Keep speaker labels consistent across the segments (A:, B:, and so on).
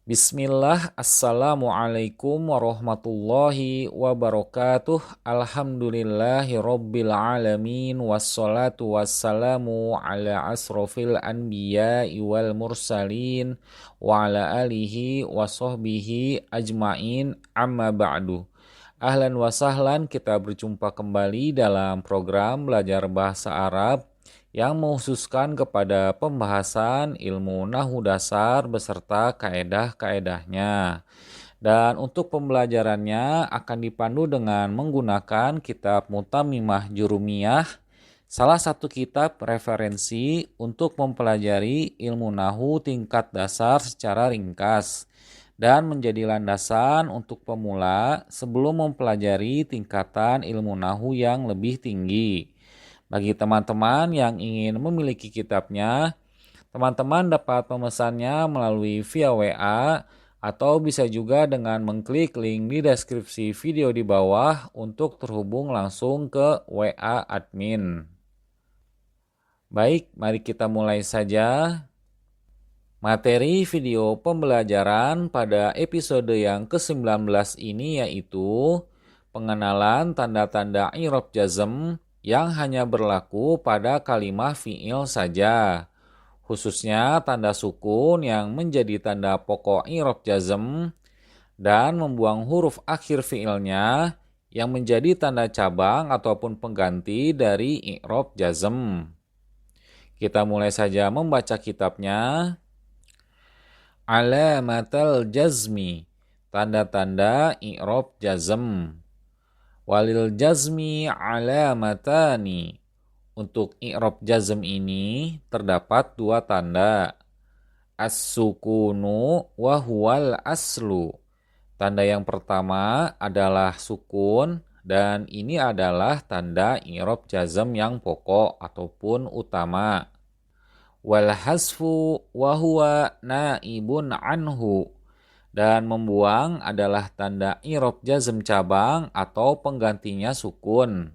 A: Bismillah, Assalamualaikum warahmatullahi wabarakatuh. Alhamdulillahi rabbil alamin. Wassalatu wassalamu ala asrofil anbiya wal mursalin. Wa ala alihi wa sahbihi ajmain, amma ba'du. Ahlan wa sahlan, kita berjumpa kembali dalam program belajar bahasa Arab yang menghususkan kepada pembahasan ilmu nahwu dasar beserta kaedah-kaedahnya. Dan untuk pembelajarannya akan dipandu dengan menggunakan kitab Mutamimah Jurumiyah, salah satu kitab referensi untuk mempelajari ilmu nahwu tingkat dasar secara ringkas dan menjadi landasan untuk pemula sebelum mempelajari tingkatan ilmu nahwu yang lebih tinggi. Bagi teman-teman yang ingin memiliki kitabnya, teman-teman dapat memesannya melalui via WA atau bisa juga dengan mengklik link di deskripsi video di bawah untuk terhubung langsung ke WA admin. Baik, mari kita mulai saja. Materi video pembelajaran pada episode yang ke-19 ini yaitu pengenalan tanda-tanda i'rab jazm yang hanya berlaku pada kalimah fi'il saja, khususnya tanda sukun yang menjadi tanda pokok i'rab jazm dan membuang huruf akhir fi'ilnya yang menjadi tanda cabang ataupun pengganti dari i'rab jazm. Kita mulai saja membaca kitabnya. Alamatal jazmi, tanda-tanda i'rab jazm. Walil jazmi alamatani. Untuk i'rab jazm ini terdapat dua tanda. As-sukunu wa huwal aslu. Tanda yang pertama adalah sukun dan ini adalah tanda i'rab jazm yang pokok ataupun utama. Wal hasfu wa huwa naibun anhu. Dan membuang adalah tanda i'rab jazm cabang atau penggantinya sukun.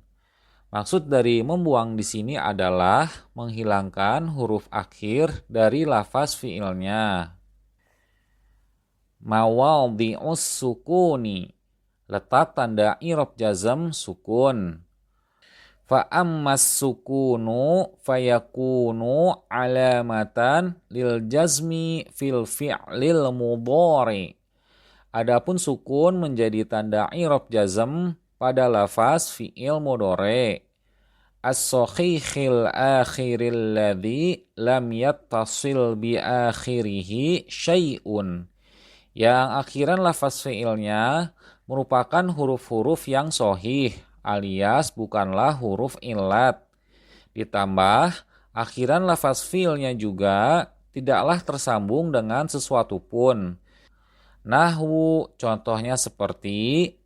A: Maksud dari membuang di sini adalah menghilangkan huruf akhir dari lafaz fi'ilnya. Mawadhi'us sukuni, letak tanda i'rab jazm sukun. Fa'ammas sukunu fayakunu alamatan lil jazmi fil fi'lil mudhari. Adapun sukun menjadi tanda i'rab jazm pada lafaz fi'il mudhari. As-sahikhil akhiril ladzi lam yattasil bi akhirihi syai'un. Yang akhiran lafaz fi'ilnya merupakan huruf-huruf yang sahih alias bukanlah huruf illat. Ditambah, akhiran lafaz fi'ilnya juga tidaklah tersambung dengan sesuatu pun. Nahwu contohnya seperti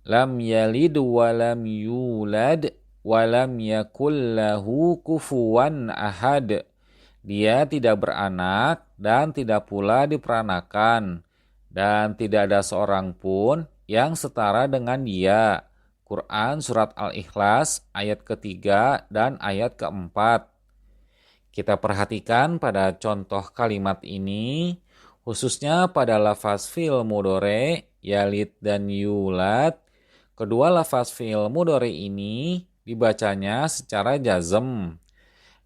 A: lam yalid wa lam yulad wa lam yakul lahu kufuwan ahad. Dia tidak beranak dan tidak pula diperanakan dan tidak ada seorang pun yang setara dengan dia. Quran Surat Al-Ikhlas ayat ketiga dan ayat keempat. Kita perhatikan pada contoh kalimat ini, khususnya pada lafaz fi'il mudhari, yalid dan yulad. Kedua lafaz fi'il mudhari ini dibacanya secara jazm.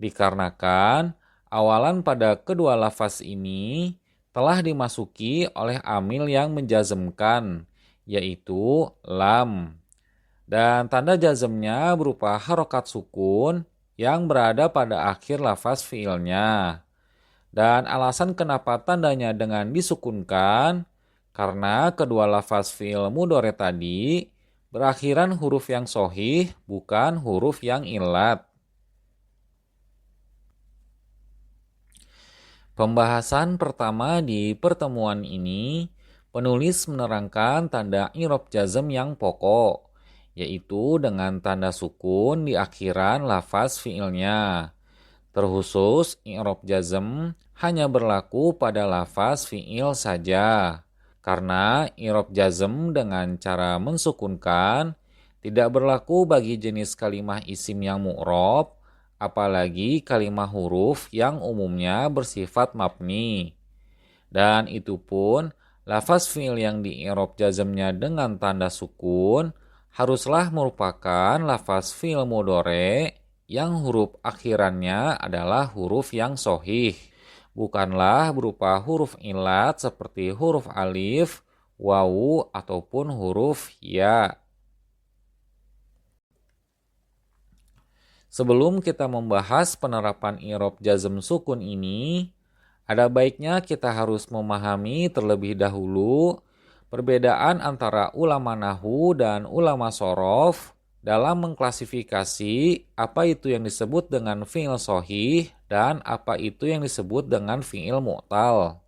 A: Dikarenakan awalan pada kedua lafaz ini telah dimasuki oleh amil yang menjazmkan, yaitu lam. Dan tanda jazmnya berupa harokat sukun yang berada pada akhir lafaz fi'ilnya. Dan alasan kenapa tandanya dengan disukunkan, karena kedua lafaz fi'il mudhari tadi berakhiran huruf yang sahih, bukan huruf yang illat. Pembahasan pertama di pertemuan ini, penulis menerangkan tanda i'rab jazm yang pokok, yaitu dengan tanda sukun di akhiran lafaz fi'ilnya. Terkhusus i'rab jazm hanya berlaku pada lafaz fi'il saja, karena i'rab jazm dengan cara mensukunkan tidak berlaku bagi jenis kalimah isim yang mu'rab, apalagi kalimah huruf yang umumnya bersifat mabni. Dan itu pun lafaz fi'il yang di-i'rab jazmnya dengan tanda sukun haruslah merupakan lafaz fi'il mudhari yang huruf akhirannya adalah huruf yang sahih, bukanlah berupa huruf ilat seperti huruf alif, wawu, ataupun huruf ya. Sebelum kita membahas penerapan i'rab jazm sukun ini, ada baiknya kita harus memahami terlebih dahulu perbedaan antara ulama nahwu dan ulama shorof dalam mengklasifikasi apa itu yang disebut dengan fi'il sahih dan apa itu yang disebut dengan fi'il mu'tal.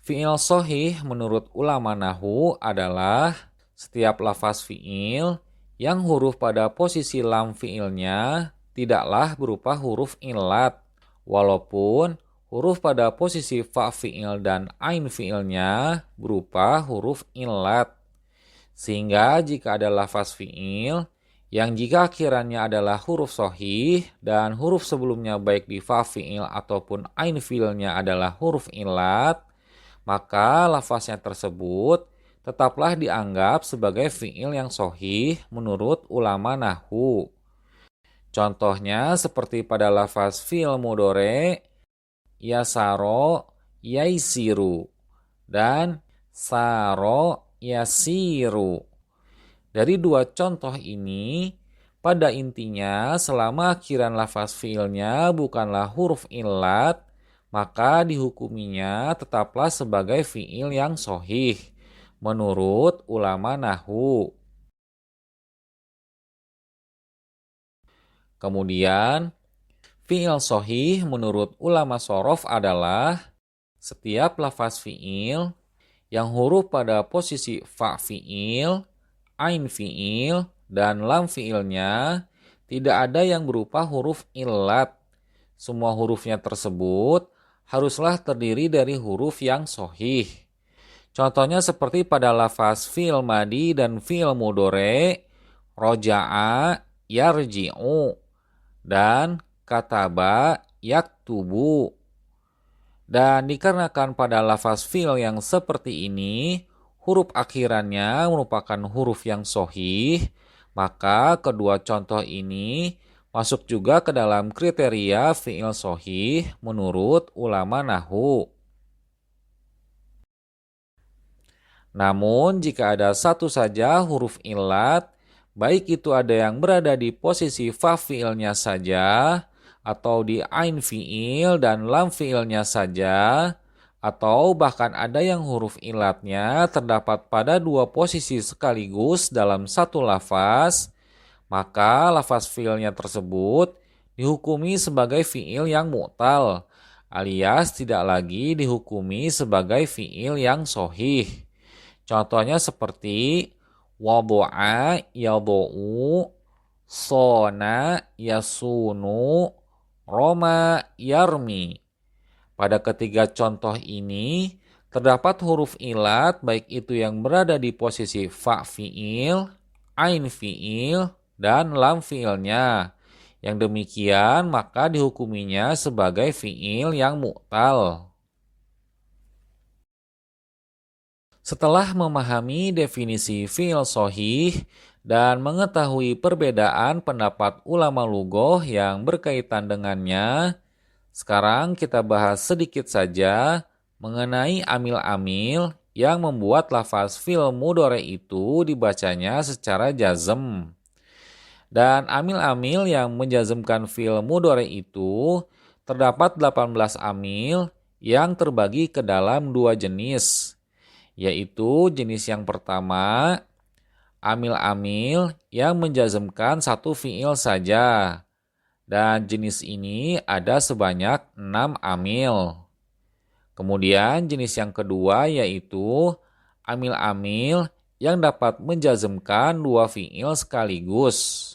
A: Fi'il sahih menurut ulama nahwu adalah setiap lafaz fi'il yang huruf pada posisi lam fi'ilnya tidaklah berupa huruf ilat, walaupun huruf pada posisi fa fi'il dan ain fi'ilnya berupa huruf ilat. Sehingga jika ada lafaz fi'il yang jika akhirannya adalah huruf sahih dan huruf sebelumnya baik di fa fi'il ataupun ain fi'ilnya adalah huruf ilat, maka lafaznya tersebut tetaplah dianggap sebagai fi'il yang sahih menurut ulama nahwu. Contohnya seperti pada lafaz fi'il mudhari yasaro yaisiru dan saro yasiru. Dari dua contoh ini, pada intinya selama akhiran lafaz fi'ilnya bukanlah huruf ilat, maka dihukuminya tetaplah sebagai fi'il yang sahih menurut ulama nahwu. Kemudian, fi'il sahih menurut ulama shorof adalah setiap lafaz fi'il yang huruf pada posisi fa fi'il, ain fi'il, dan lam fi'ilnya tidak ada yang berupa huruf ilat. Semua hurufnya tersebut haruslah terdiri dari huruf yang sahih. Contohnya seperti pada lafaz fi'il madi dan fi'il mudhari, roja'a yarji'u dan kataba yaktubu. Dan dikarenakan pada lafaz fi'il yang seperti ini, huruf akhirannya merupakan huruf yang sahih, maka kedua contoh ini masuk juga ke dalam kriteria fi'il sahih menurut ulama nahwu. Namun jika ada satu saja huruf ilat, baik itu ada yang berada di posisi fa fi'ilnya saja, atau di ain fi'il dan lam fi'ilnya saja, atau bahkan ada yang huruf ilatnya terdapat pada dua posisi sekaligus dalam satu lafaz, maka lafaz fi'ilnya tersebut dihukumi sebagai fi'il yang mu'tal, alias tidak lagi dihukumi sebagai fi'il yang sahih. Contohnya seperti wadu'a yadu'u, sona yasunu, roma yarmi. Pada ketiga contoh ini terdapat huruf ilat baik itu yang berada di posisi fa fi'il, ain fi'il, dan lam fi'ilnya. Yang demikian maka dihukuminya sebagai fi'il yang mu'tal. Setelah memahami definisi fi'il sahih dan mengetahui perbedaan pendapat ulama lughoh yang berkaitan dengannya, sekarang kita bahas sedikit saja mengenai amil-amil yang membuat lafaz fi'il mudhari itu dibacanya secara jazm. Dan amil-amil yang menjazmkan fi'il mudhari itu terdapat 18 amil yang terbagi ke dalam dua jenis, yaitu jenis yang pertama, amil-amil yang menjazmkan satu fi'il saja. Dan jenis ini ada sebanyak 6 amil. Kemudian jenis yang kedua yaitu amil-amil yang dapat menjazmkan dua fi'il sekaligus.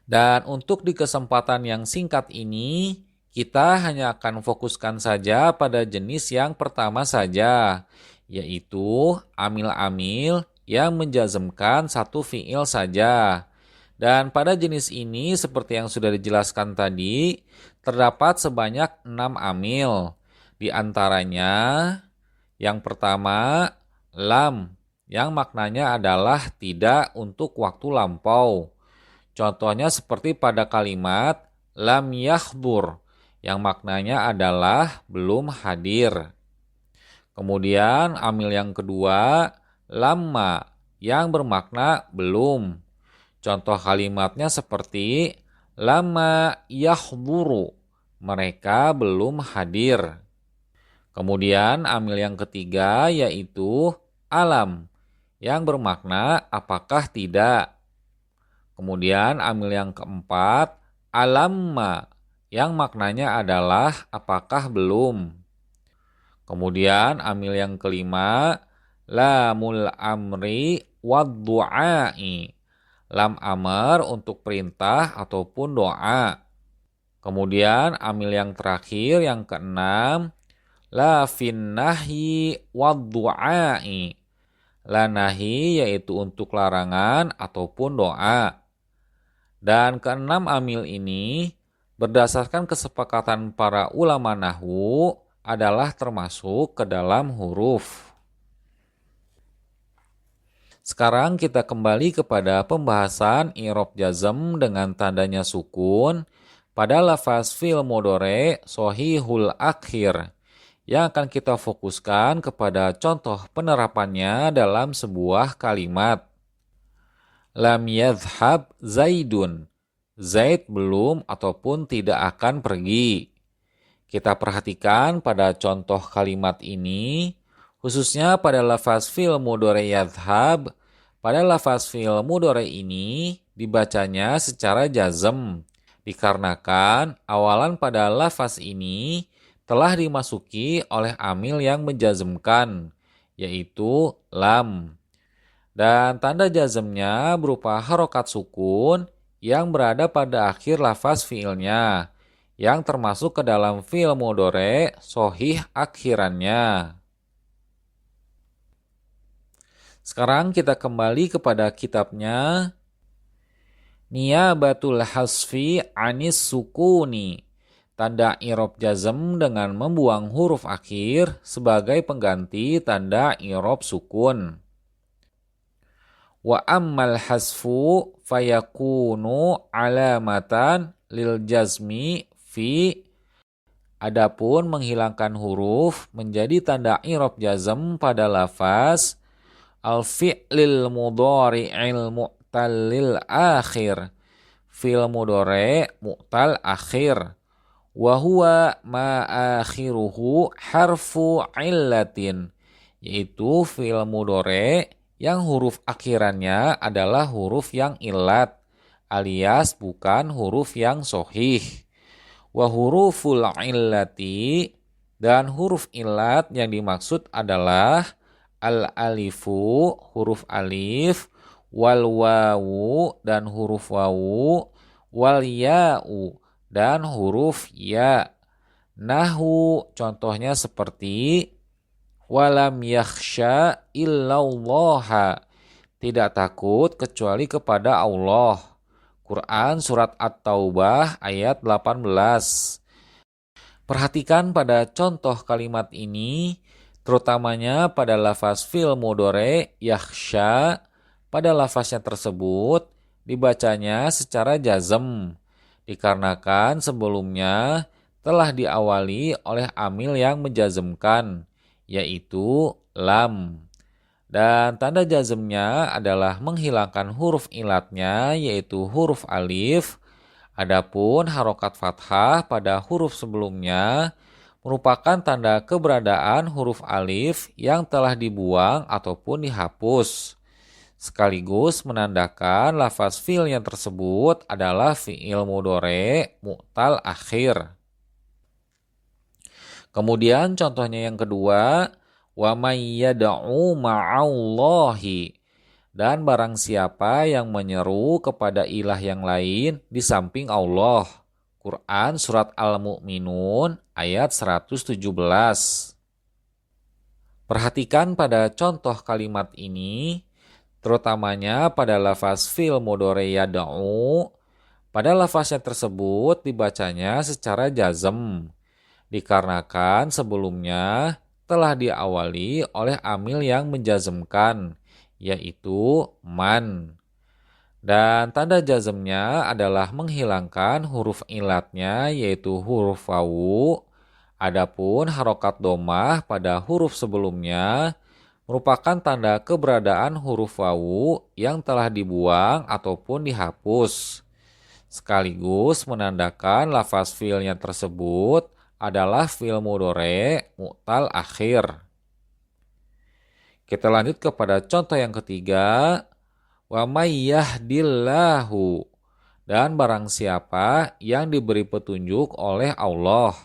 A: Dan untuk di kesempatan yang singkat ini, kita hanya akan fokuskan saja pada jenis yang pertama saja, yaitu amil-amil yang menjazmkan satu fi'il saja. Dan pada jenis ini seperti yang sudah dijelaskan tadi, terdapat sebanyak 6 amil. Di antaranya yang pertama, lam, yang maknanya adalah tidak untuk waktu lampau. Contohnya seperti pada kalimat lam yahdur, yang maknanya adalah belum hadir. Kemudian amil yang kedua, lamma, yang bermakna belum. Contoh kalimatnya seperti lama yahduru, mereka belum hadir. Kemudian amil yang ketiga yaitu alam, yang bermakna apakah tidak. Kemudian amil yang keempat, alamma, yang maknanya adalah apakah belum. Kemudian amil yang kelima, lamul amri wad-du'ai, lam amar untuk perintah ataupun doa. Kemudian amil yang terakhir yang keenam, la fin nahyi wad-du'ai, la nahi yaitu untuk larangan ataupun doa. Dan keenam amil ini berdasarkan kesepakatan para ulama nahwu adalah termasuk ke dalam huruf. Sekarang kita kembali kepada pembahasan i'rab jazm dengan tandanya sukun pada lafaz fi'il mudhari' shahihul akhir, yang akan kita fokuskan kepada contoh penerapannya dalam sebuah kalimat. Lam yadhhab Zaidun, Zaid belum ataupun tidak akan pergi. Kita perhatikan pada contoh kalimat ini, khususnya pada lafaz fi'il mudhari' yadhhab. Pada lafaz fi'il mudhari' ini dibacanya secara jazm, dikarenakan awalan pada lafaz ini telah dimasuki oleh amil yang menjazmkan, yaitu lam. Dan tanda jazmnya berupa harokat sukun yang berada pada akhir lafaz fi'ilnya, yang termasuk ke dalam fi'il mudhari' shahih akhirannya. Sekarang kita kembali kepada kitabnya Niyabatul hasfi anis sukuni, tanda i'rab jazm dengan membuang huruf akhir sebagai pengganti tanda i'rab sukun. Wa ammal hasfu fayakunu alamatan lil jazmi fi, adapun menghilangkan huruf menjadi tanda i'rab jazm pada lafaz al-fi'lil mudhari'il mu'tallil akhir, fi'il mudhari' mu'tal akhir, wa huwa ma akhiruhu harfu illatin, yaitu fi'il mudhari' yang huruf akhirannya adalah huruf yang illat alias bukan huruf yang shahih. Wa huruful illati, dan huruf illat yang dimaksud adalah al-alifu, huruf alif, wal wawu, dan huruf wawu, wal ya'u, dan huruf ya. Nahu, contohnya seperti walam yakhsha illallaha, tidak takut kecuali kepada Allah. Quran surat At-Taubah ayat 18. Perhatikan pada contoh kalimat ini, terutamanya pada lafaz fi'il mudhari' yakhsha. Pada lafaznya tersebut dibacanya secara jazm, dikarenakan sebelumnya telah diawali oleh amil yang menjazmkan, yaitu lam. Dan tanda jazmnya adalah menghilangkan huruf ilatnya, yaitu huruf alif. Adapun harokat fathah pada huruf sebelumnya merupakan tanda keberadaan huruf alif yang telah dibuang ataupun dihapus, sekaligus menandakan lafaz fi'il yang tersebut adalah fi'il mudhari' mu'tal akhir. Kemudian contohnya yang kedua, wa may yad'u ma'allahi, dan barang siapa yang menyeru kepada ilah yang lain di samping Allah. Quran surat Al-Mu'minun ayat 117. Perhatikan pada contoh kalimat ini, terutamanya pada lafaz fi'il mudhari' yad'u. pada lafaznya tersebut dibacanya secara jazm, dikarenakan sebelumnya telah diawali oleh amil yang menjazmkan, yaitu man. Dan tanda jazmnya adalah menghilangkan huruf ilatnya, yaitu huruf wawu. Adapun harokat domah pada huruf sebelumnya merupakan tanda keberadaan huruf wawu yang telah dibuang ataupun dihapus, sekaligus menandakan lafaz fi'ilnya tersebut adalah fi'il mudhari' mu'tal akhir. Kita lanjut kepada contoh yang ketiga. Wa may yahdillahu, dan barang siapa yang diberi petunjuk oleh Allah.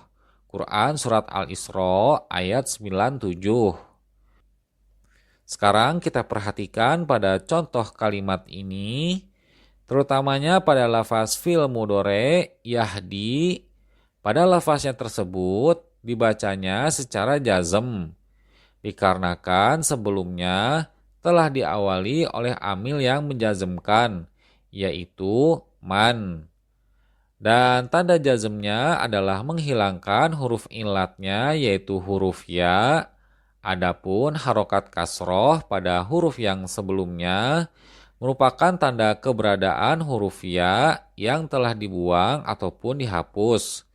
A: Quran surat Al-Isra ayat 97. Sekarang kita perhatikan pada contoh kalimat ini, terutamanya pada lafaz fi'il mudhari' yahdi. Pada lafaznya tersebut dibacanya secara jazm, dikarenakan sebelumnya telah diawali oleh amil yang menjazmkan, yaitu man. Dan tanda jazmnya adalah menghilangkan huruf ilatnya, yaitu huruf ya. Adapun harokat kasroh pada huruf yang sebelumnya merupakan tanda keberadaan huruf ya yang telah dibuang ataupun dihapus,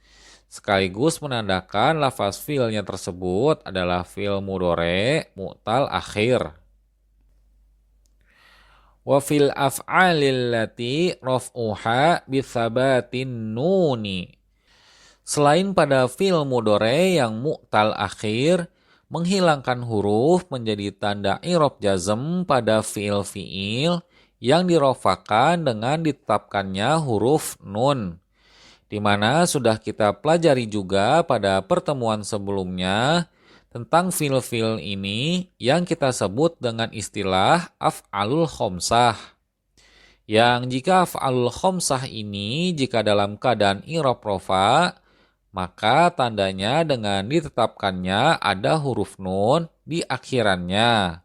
A: sekaligus menandakan lafaz fi'ilnya tersebut adalah fi'il mudhari' mu'tal akhir. Wa fil af'alil lati raf'uha bithabatin nuni. Selain pada fi'il mudhari' yang mu'tal akhir, menghilangkan huruf menjadi tanda i'rab jazm pada fi'il-fi'il yang dirofakan dengan ditetapkannya huruf nun, di mana sudah kita pelajari juga pada pertemuan sebelumnya tentang fi'il-fi'il ini yang kita sebut dengan istilah af'alul khomsah. Yang jika af'alul khomsah ini jika dalam keadaan i'rab rofa, maka tandanya dengan ditetapkannya ada huruf nun di akhirannya.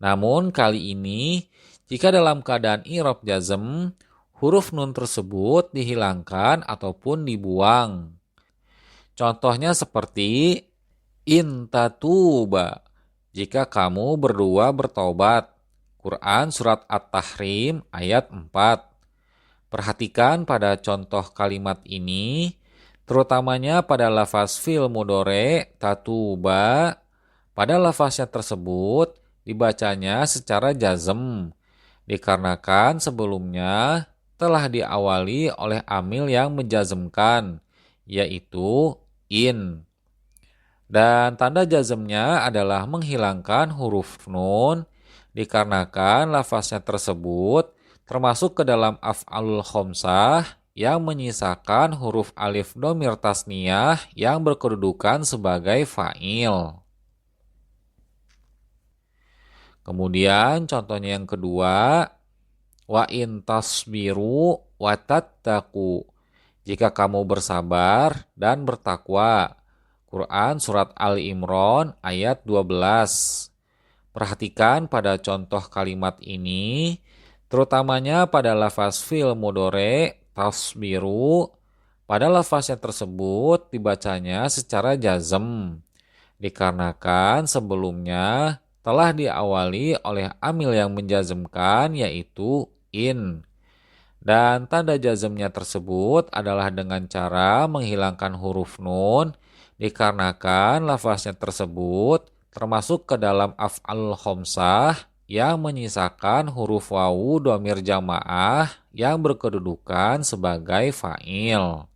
A: Namun kali ini jika dalam keadaan i'rab jazm, huruf nun tersebut dihilangkan ataupun dibuang. Contohnya seperti in tatuba, jika kamu berdua bertaubat. Quran surat At-Tahrim ayat 4. Perhatikan pada contoh kalimat ini, terutamanya pada lafaz fi'il mudhari' tatuba. Pada lafaznya tersebut dibacanya secara jazm, dikarenakan sebelumnya telah diawali oleh amil yang menjazmkan, yaitu in. Dan tanda jazmnya adalah menghilangkan huruf nun, dikarenakan lafaznya tersebut termasuk ke dalam af'alul khomsah yang menyisakan huruf alif dhamir tasniyah yang berkedudukan sebagai fa'il. Kemudian contohnya yang kedua, wa in tasbiru wa tattaqu, jika kamu bersabar dan bertakwa. Quran surat Ali Imran ayat 12. Perhatikan pada contoh kalimat ini, terutamanya pada lafaz fi'il mudhari' tasbiru. Pada lafaznya tersebut dibacanya secara jazm, dikarenakan sebelumnya telah diawali oleh amil yang menjazmkan, yaitu in. Dan tanda jazmnya tersebut adalah dengan cara menghilangkan huruf nun, dikarenakan lafaznya tersebut termasuk ke dalam af'al khomsah yang menyisakan huruf wawu dhamir jamaah yang berkedudukan sebagai fa'il.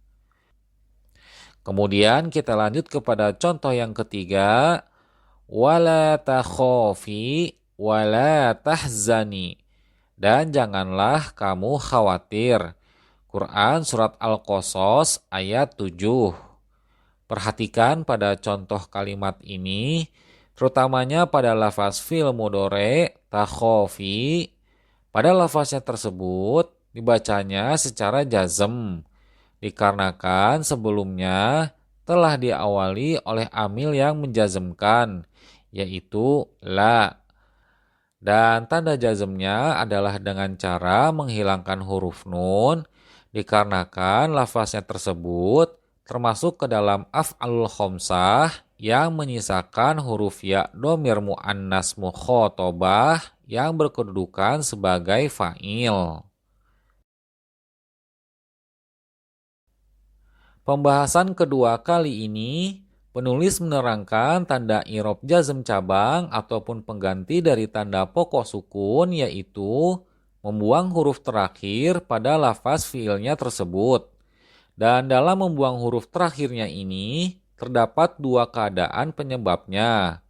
A: Kemudian kita lanjut kepada contoh yang ketiga, wala takhofi wala tahzani, dan janganlah kamu khawatir. Quran surat Al-Qasas ayat 7. Perhatikan pada contoh kalimat ini, terutamanya pada lafaz fi'il mudhari' takhofi. Pada lafaznya tersebut dibacanya secara jazm, dikarenakan sebelumnya telah diawali oleh amil yang menjazmkan, yaitu la. Dan tanda jazmnya adalah dengan cara menghilangkan huruf nun, Dikarenakan lafaznya tersebut termasuk ke dalam af'alul khomsah yang menyisakan huruf ya dhamir muannas mukhatabah yang berkedudukan sebagai fa'il. Pembahasan kedua kali ini, penulis menerangkan tanda i'rab jazm cabang ataupun pengganti dari tanda pokok sukun, yaitu membuang huruf terakhir pada lafaz fiilnya tersebut. Dan dalam membuang huruf terakhirnya ini, terdapat dua keadaan penyebabnya.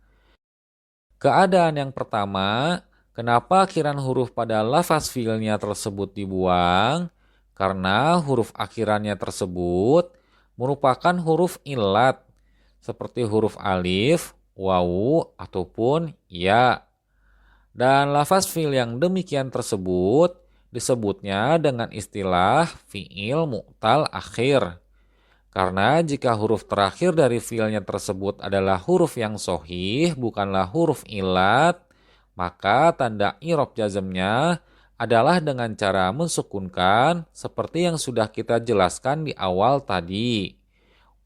A: Keadaan yang pertama, kenapa akhiran huruf pada lafaz fiilnya tersebut dibuang? Karena huruf akhirannya tersebut merupakan huruf ilat, seperti huruf alif, wawu, ataupun ya. Dan lafaz fiil yang demikian tersebut disebutnya dengan istilah fiil mu'tal akhir. Karena jika huruf terakhir dari fiilnya tersebut adalah huruf yang sahih, bukanlah huruf ilat, maka tanda i'rab jazmnya adalah dengan cara mensukunkan seperti yang sudah kita jelaskan di awal tadi.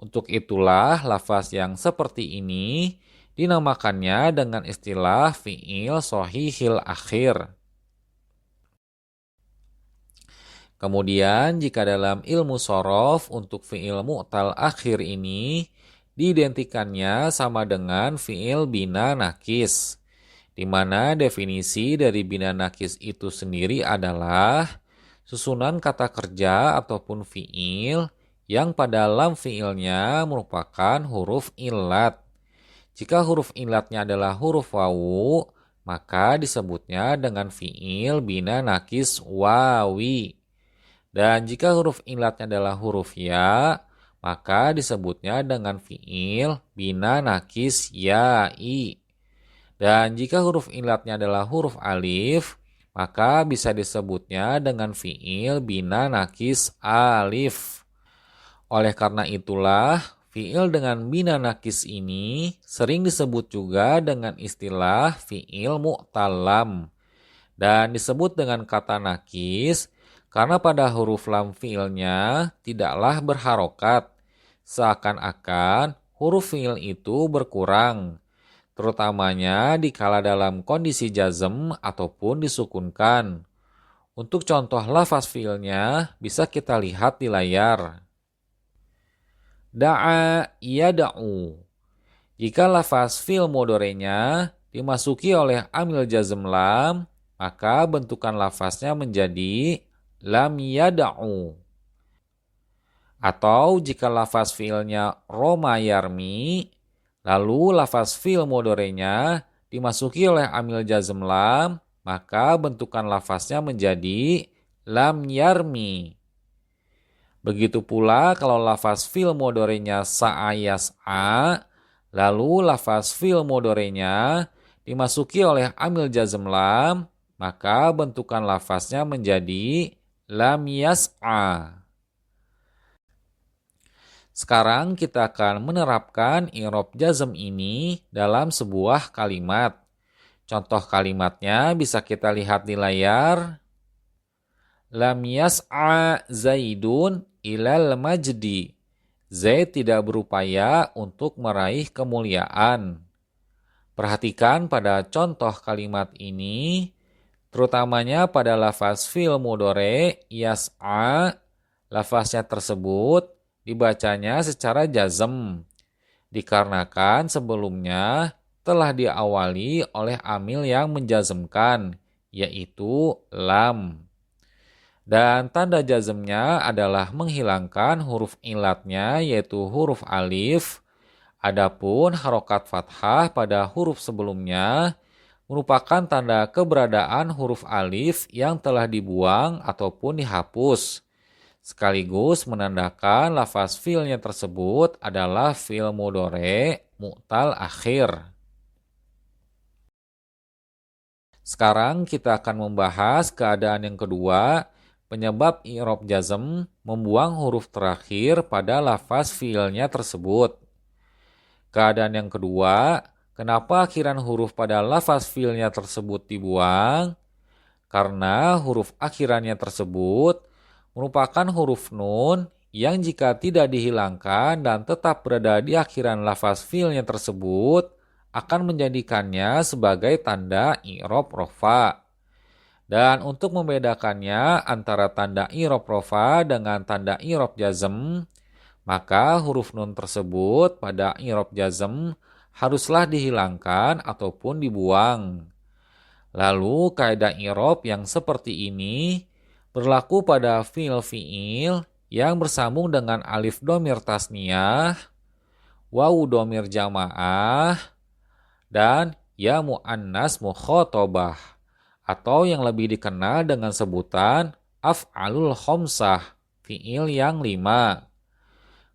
A: Untuk itulah lafaz yang seperti ini dinamakannya dengan istilah fiil shahihil akhir. Kemudian jika dalam ilmu shorof untuk fiil mu'tal akhir ini diidentikannya sama dengan fiil bina nakis, di mana definisi dari bina nakis itu sendiri adalah susunan kata kerja ataupun fiil yang pada lam fiilnya merupakan huruf ilat. Jika huruf ilatnya adalah huruf wawu, maka disebutnya dengan fiil bina nakis wawi. Dan jika huruf ilatnya adalah huruf ya, maka disebutnya dengan fiil bina nakis ya'i. Dan jika huruf ilatnya adalah huruf alif, maka bisa disebutnya dengan fiil bina nakis alif. Oleh karena itulah, fiil dengan bina nakis ini sering disebut juga dengan istilah fiil mu'talam. Dan disebut dengan kata nakis karena pada huruf lam fiilnya tidaklah berharokat, seakan-akan huruf fiil itu berkurang, terutamanya dikala dalam kondisi jazm ataupun disukunkan. Untuk contoh lafaz fiilnya bisa kita lihat di layar. Da'a yada'u. Jika lafaz fiil mudhari'nya dimasuki oleh amil jazm lam, maka bentukan lafaznya menjadi lam yada'u. Atau jika lafaz fiilnya roma yarmi, lalu lafaz fiil mudhari'nya dimasuki oleh amil jazm lam, maka bentukan lafaznya menjadi lam yarmi. Begitu pula kalau lafaz fiil mudhari'nya sa'a yas'a, lalu lafaz fiil mudhari'nya dimasuki oleh amil jazm lam, maka bentukan lafaznya menjadi lam yas'a. Sekarang kita akan menerapkan i'rab jazm ini dalam sebuah kalimat. Contoh kalimatnya bisa kita lihat di layar. Lam yas'a Zaidun ilal majdi. Zaid tidak berupaya untuk meraih kemuliaan. Perhatikan pada contoh kalimat ini, terutamanya pada lafaz fiil mudhari' yas'a, lafaznya tersebut dibacanya secara jazm, dikarenakan sebelumnya telah diawali oleh amil yang menjazmkan, yaitu lam. Dan tanda jazmnya adalah menghilangkan huruf ilatnya, yaitu huruf alif. Adapun harokat fathah pada huruf sebelumnya merupakan tanda keberadaan huruf alif yang telah dibuang ataupun dihapus, sekaligus menandakan lafaz fiilnya tersebut adalah fiil mudhari' mu'tal akhir. Sekarang kita akan membahas keadaan yang kedua, penyebab i'rab jazm membuang huruf terakhir pada lafaz fiilnya tersebut. Keadaan yang kedua, kenapa akhiran huruf pada lafaz fiilnya tersebut dibuang? Karena huruf akhirannya tersebut merupakan huruf nun yang jika tidak dihilangkan dan tetap berada di akhiran lafaz fi'ilnya tersebut akan menjadikannya sebagai tanda i'rab rofa. Dan untuk membedakannya antara tanda i'rab rofa dengan tanda i'rab jazm, maka huruf nun tersebut pada i'rab jazm haruslah dihilangkan ataupun dibuang. Lalu kaidah i'rab yang seperti ini berlaku pada fiil-fiil yang bersambung dengan alif dhamir tasniyah, wawu dhamir jamaah, dan ya muannas mukhatabah, atau yang lebih dikenal dengan sebutan af'alul khamsah, fiil yang 5.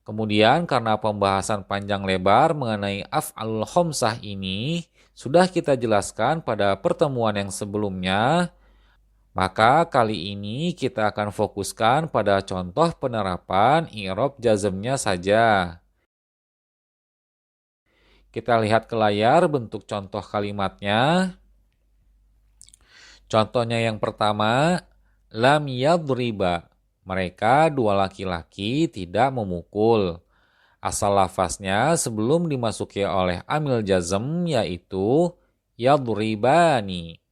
A: Kemudian karena pembahasan panjang lebar mengenai af'alul khamsah ini sudah kita jelaskan pada pertemuan yang sebelumnya, maka kali ini kita akan fokuskan pada contoh penerapan i'rab jazmnya saja. Kita lihat ke layar bentuk contoh kalimatnya. Contohnya yang pertama, lam yadriba. Mereka dua laki-laki tidak memukul. Asal lafaznya sebelum dimasuki oleh amil jazm yaitu yadribani.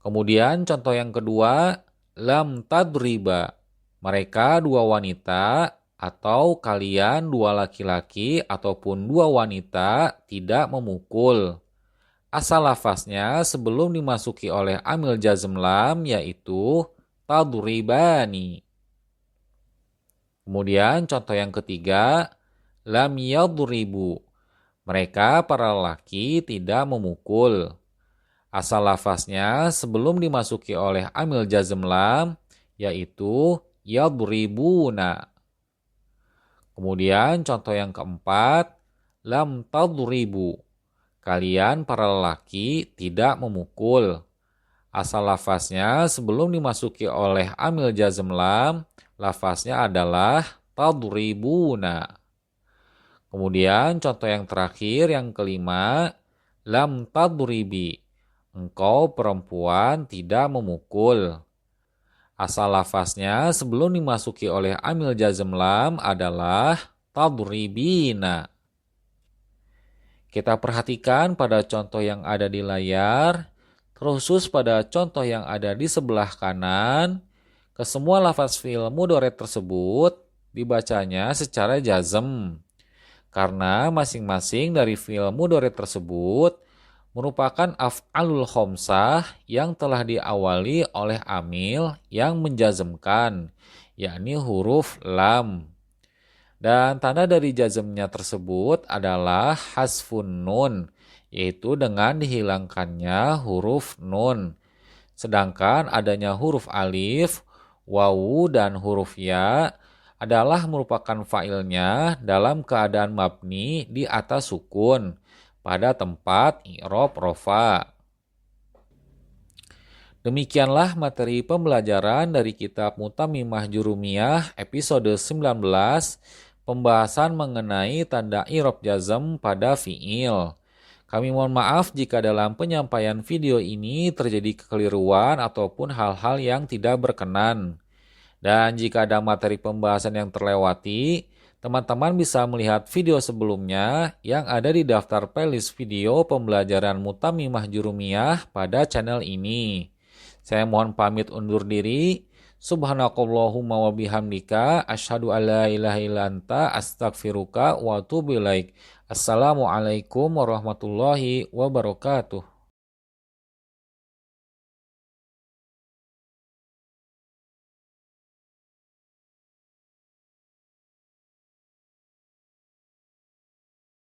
A: Kemudian contoh yang kedua, lam tadriba. Mereka dua wanita atau kalian dua laki-laki ataupun dua wanita tidak memukul. Asal lafaznya sebelum dimasuki oleh amil jazm lam yaitu tadribani. Kemudian contoh yang ketiga, lam yadribu. Mereka para laki tidak memukul. Asal lafaznya sebelum dimasuki oleh amil jazm lam yaitu yadribuna. Kemudian contoh yang keempat, lam tadribu. Kalian para lelaki tidak memukul. Asal lafaznya sebelum dimasuki oleh amil jazm lam, lafaznya adalah tadribuna. Kemudian contoh yang terakhir yang kelima, lam tadribi. Engkau perempuan tidak memukul. Asal lafaznya sebelum dimasuki oleh amil jazm lam adalah tadribina. Kita perhatikan pada contoh yang ada di layar, terkhusus pada contoh yang ada di sebelah kanan, kesemua lafaz fi'il mudhari tersebut dibacanya secara jazm. Karena masing-masing dari fi'il mudhari tersebut merupakan af'alul khamsah yang telah diawali oleh amil yang menjazmkan, yakni huruf lam. Dan tanda dari jazmnya tersebut adalah hasfun nun, yaitu dengan dihilangkannya huruf nun. Sedangkan adanya huruf alif, wawu, dan huruf ya adalah merupakan fa'ilnya dalam keadaan mabni di atas sukun pada tempat i'rab rofa. Demikianlah materi pembelajaran dari kitab Mutammimah Jurumiyah episode 19, pembahasan mengenai tanda i'rab jazm pada fi'il. Kami mohon maaf jika dalam penyampaian video ini terjadi kekeliruan ataupun hal-hal yang tidak berkenan. Dan jika ada materi pembahasan yang terlewati, teman-teman bisa melihat video sebelumnya yang ada di daftar playlist video pembelajaran Mutammimah Jurumiyah pada channel ini. Saya mohon pamit undur diri. Subhanakallahumma wa bihamdika asyhadu alla ilaha illa anta astaghfiruka wa atubu ilaik. Assalamualaikum warahmatullahi wabarakatuh.